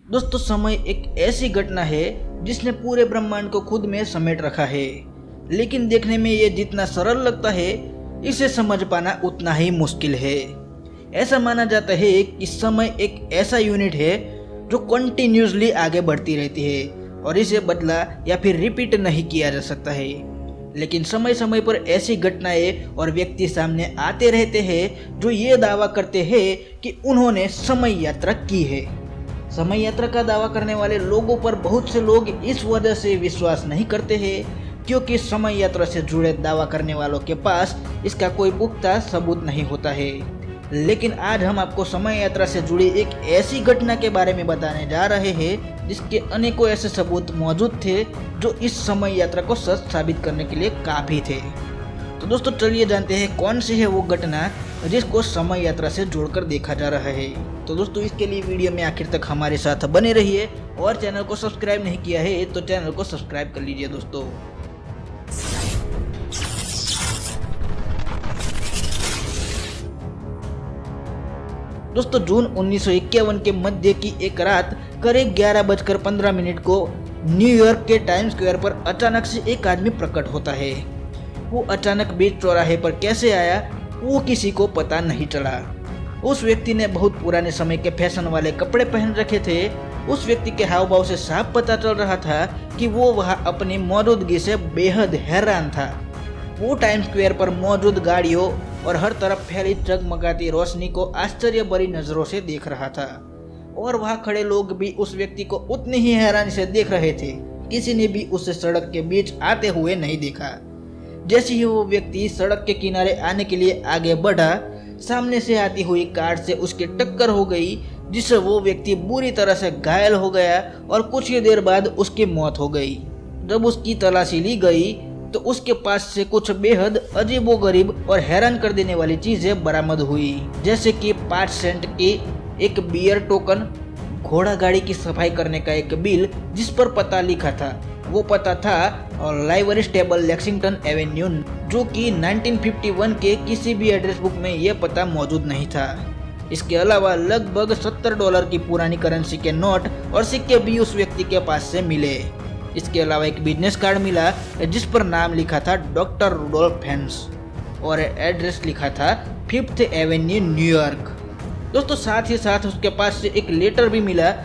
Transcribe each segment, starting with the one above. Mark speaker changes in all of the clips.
Speaker 1: दोस्तों, समय एक ऐसी घटना है जिसने पूरे ब्रह्मांड को खुद में समेट रखा है, लेकिन देखने में ये जितना सरल लगता है, इसे समझ पाना उतना ही मुश्किल है। ऐसा माना जाता है कि समय एक ऐसा यूनिट है जो कंटिन्यूसली आगे बढ़ती रहती है और इसे बदला या फिर रिपीट नहीं किया जा सकता है। लेकिन समय समय पर ऐसी घटनाएं और व्यक्ति सामने आते रहते हैं जो ये दावा करते हैं कि उन्होंने समय यात्रा की है। समय यात्रा का दावा करने वाले लोगों पर बहुत से लोग इस वजह से विश्वास नहीं करते हैं क्योंकि समय यात्रा से जुड़े दावा करने वालों के पास इसका कोई पुख्ता सबूत नहीं होता है। लेकिन आज हम आपको समय यात्रा से जुड़ी एक ऐसी घटना के बारे में बताने जा रहे हैं जिसके अनेकों ऐसे सबूत मौजूद थे जो इस समय यात्रा को सच साबित करने के लिए काफ़ी थे। तो दोस्तों, चलिए जानते हैं कौन सी है वो घटना जिसको समय यात्रा से जोड़कर देखा जा रहा है। तो दोस्तों, इसके लिए वीडियो में आखिर तक हमारे साथ बने रहिए और चैनल को सब्सक्राइब नहीं किया है तो चैनल को सब्सक्राइब कर लीजिए। दोस्तों, जून 1951 के मध्य की एक रात करीब 11:15 को न्यूयॉर्क के टाइम स्क्वायर पर अचानक से एक आदमी प्रकट होता है। वो अचानक बीच चौराहे पर कैसे आया वो किसी को पता नहीं चला। उस व्यक्ति ने बहुत पुराने समय के फैशन वाले कपड़े पहन रखे थे। उस व्यक्ति के हाव भाव से साफ पता चल रहा था कि वो वहाँ अपनी मौजूदगी से बेहद हैरान था। वो टाइम स्क्वायर पर मौजूद गाड़ियों और हर तरफ फैली जगमगाती रोशनी को आश्चर्य भरी नजरों से देख रहा था और वहाँ खड़े लोग भी उस व्यक्ति को उतनी ही हैरानी से देख रहे थे। किसी ने भी उसे सड़क के बीच आते हुए नहीं देखा। जैसे ही वो व्यक्ति सड़क के किनारे आने के लिए आगे बढ़ा, सामने से आती हुई कार से उसकी टक्कर हो गई, जिससे वो व्यक्ति बुरी तरह से घायल हो गया और कुछ ही देर बाद उसकी मौत हो गई। जब उसकी तलाशी ली गई तो उसके पास से कुछ बेहद अजीबोगरीब और हैरान कर देने वाली चीजें बरामद हुई, जैसे कि 5 सेंट की एक बियर टोकन, घोड़ा गाड़ी की सफाई करने का एक बिल जिस पर पता लिखा था। वो पता था और लाइब्रेरी स्टेबल लेक्सिंगटन एवेन्यू, जो कि 1951 के किसी भी एड्रेस बुक में यह पता मौजूद नहीं था। इसके अलावा लगभग $70 की पुरानी करेंसी के नोट और सिक्के भी उस व्यक्ति के पास से मिले। इसके अलावा एक बिजनेस कार्ड मिला जिस पर नाम लिखा था डॉक्टर रुडोल्फ हेन्स और एड्रेस लिखा था 5th एवेन्यू न्यूयॉर्क। दोस्तों, साथ ही साथ उसके पास से एक लेटर भी मिला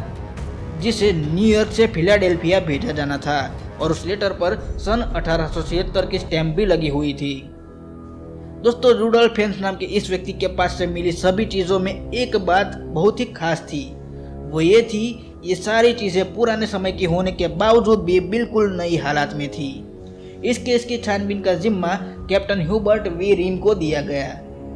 Speaker 1: जिसे न्यूयॉर्क से फिलाडेल्फिया भेजा जाना था और उस लेटर पर सन 1876 की स्टैम्प भी लगी हुई थी। दोस्तों, रुडोल्फ हेन्स नाम के इस व्यक्ति के पास से मिली सभी चीज़ों में एक बात बहुत ही खास थी। वो ये थी, ये सारी चीज़ें पुराने समय की होने के बावजूद भी बिल्कुल नई हालात में थी। इस केस की छानबीन का जिम्मा कैप्टन ह्यूबर्ट वी रीम को दिया गया।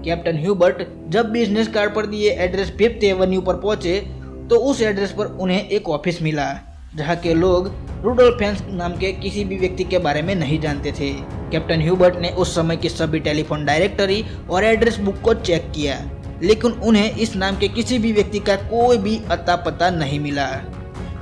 Speaker 1: कैप्टन ह्यूबर्ट जब बिजनेस कार्ड पर दिए एड्रेस 5th एवेन्यू पर पहुंचे तो उस एड्रेस पर उन्हें एक ऑफिस मिला जहां के लोग रुडोल्फ हेन्स नाम के किसी भी व्यक्ति के बारे में नहीं जानते थे। कैप्टन ह्यूबर्ट ने उस समय की सभी टेलीफोन डायरेक्टरी और एड्रेस बुक को चेक किया, लेकिन उन्हें इस नाम के किसी भी व्यक्ति का कोई भी अता पता नहीं मिला।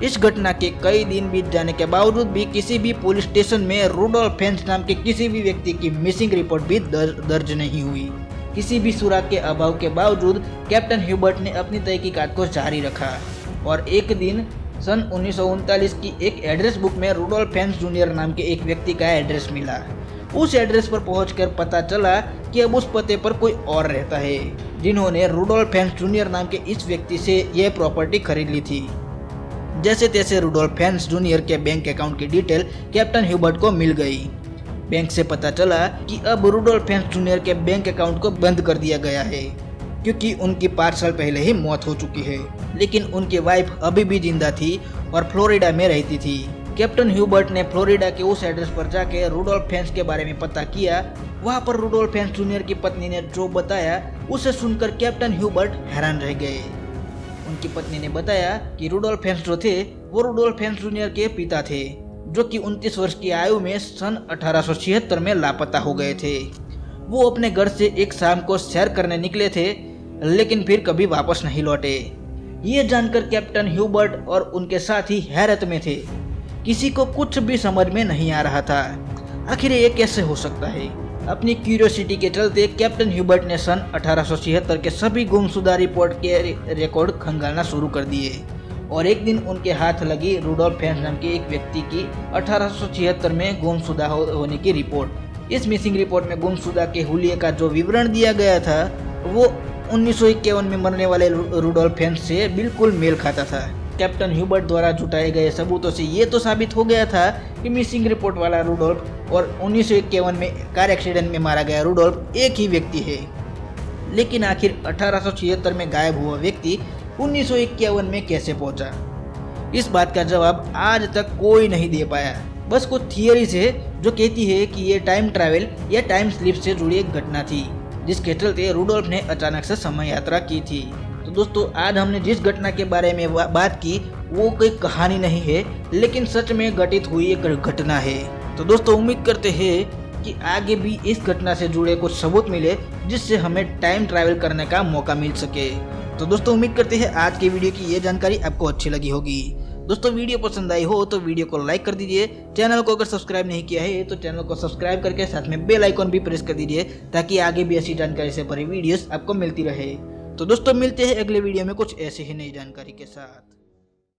Speaker 1: इस घटना के कई दिन बीत जाने के बावजूद भी किसी भी पुलिस स्टेशन में रुडोल्फ हेन्स नाम के किसी भी व्यक्ति की मिसिंग रिपोर्ट भी दर्ज नहीं हुई। किसी भी सुराग के अभाव के बावजूद कैप्टन ह्यूबर्ट ने अपनी तहकीकात को जारी रखा और एक दिन सन 1939 की एक एड्रेस बुक में रुडोल्फ हेन्स जूनियर नाम के एक व्यक्ति का एड्रेस मिला। उस एड्रेस पर पहुंचकर पता चला कि अब उस पते पर कोई और रहता है जिन्होंने रुडोल्फ हेन्स जूनियर नाम के इस व्यक्ति से यह प्रॉपर्टी खरीद ली थी। जैसे तैसे रुडोल्फ हेन्स जूनियर के बैंक अकाउंट की डिटेल कैप्टन ह्यूबर्ट को मिल गई। बैंक से पता चला कि अब रुडोल्फ हेन्स जूनियर के बैंक अकाउंट को बंद कर दिया गया है क्योंकि उनकी 5 साल पहले ही मौत हो चुकी है, लेकिन उनकी वाइफ अभी भी जिंदा थी और फ्लोरिडा में रहती थी। कैप्टन ह्यूबर्ट ने फ्लोरिडा के उस एड्रेस पर जाके रुडोल्फ हेन्स के बारे में पता किया। वहाँ पर रुडोल्फ हेन्स जूनियर की पत्नी ने जो बताया उसे सुनकर कैप्टन ह्यूबर्ट हैरान रह गए। उनकी पत्नी ने बताया कि रुडोल्फ हेन्स जो थे वो रुडोल्फ हेन्स जूनियर के पिता थे, जो कि 29 वर्ष की आयु में सन 1876 में लापता हो गए थे। वो अपने घर से एक शाम को सैर करने निकले थे, लेकिन फिर कभी वापस नहीं लौटे। ये जानकर कैप्टन ह्यूबर्ट और उनके साथी हैरत में थे। किसी को कुछ भी समझ में नहीं आ रहा था, आखिर ये कैसे हो सकता है। अपनी क्यूरियोसिटी के चलते कैप्टन ह्यूबर्ट ने सन 1876 के सभी गुमशुदा रिपोर्ट के रिकॉर्ड खंगालना शुरू कर दिए और एक दिन उनके हाथ लगी रुडोल्फ हेन्स नाम के एक व्यक्ति की 1876 में गुमशुदा होने की रिपोर्ट। इस मिसिंग रिपोर्ट में गुमशुदा के हुलिये का जो विवरण दिया गया था वो 1951 में मरने वाले रुडोल्फ हेन्स से बिल्कुल मेल खाता था। कैप्टन ह्यूबर्ट द्वारा जुटाए गए सबूतों से ये तो साबित हो गया था कि मिसिंग रिपोर्ट वाला रुडोल्फ और 1951 में कार एक्सीडेंट में मारा गया रुडोल्फ एक ही व्यक्ति है। लेकिन आखिर 1876 में गायब हुआ व्यक्ति 1951 में कैसे पहुंचा, इस बात का जवाब आज तक कोई नहीं दे पाया। बस कुछ थियरीज है जो कहती है कि ये टाइम ट्रैवल या टाइम स्लिप से जुड़ी एक घटना थी जिसके चलते रुडोल्फ ने अचानक से समय यात्रा की थी। तो दोस्तों, आज हमने जिस घटना के बारे में बात की वो कोई कहानी नहीं है, लेकिन सच में घटित हुई एक घटना है। तो दोस्तों, उम्मीद करते हैं कि आगे भी इस घटना से जुड़े कुछ सबूत मिले जिससे हमें टाइम ट्रैवल करने का मौका मिल सके। तो दोस्तों, उम्मीद करते हैं आज के वीडियो की ये जानकारी आपको अच्छी लगी होगी। दोस्तों, वीडियो पसंद आई हो तो वीडियो को लाइक कर दीजिए। चैनल को अगर सब्सक्राइब नहीं किया है तो चैनल को सब्सक्राइब करके साथ में बेल आइकॉन भी प्रेस कर दीजिए ताकि आगे भी ऐसी जानकारी से भरी वीडियोस आपको मिलती रहे। तो दोस्तों, मिलते हैं अगले वीडियो में कुछ ऐसे ही नई जानकारी के साथ।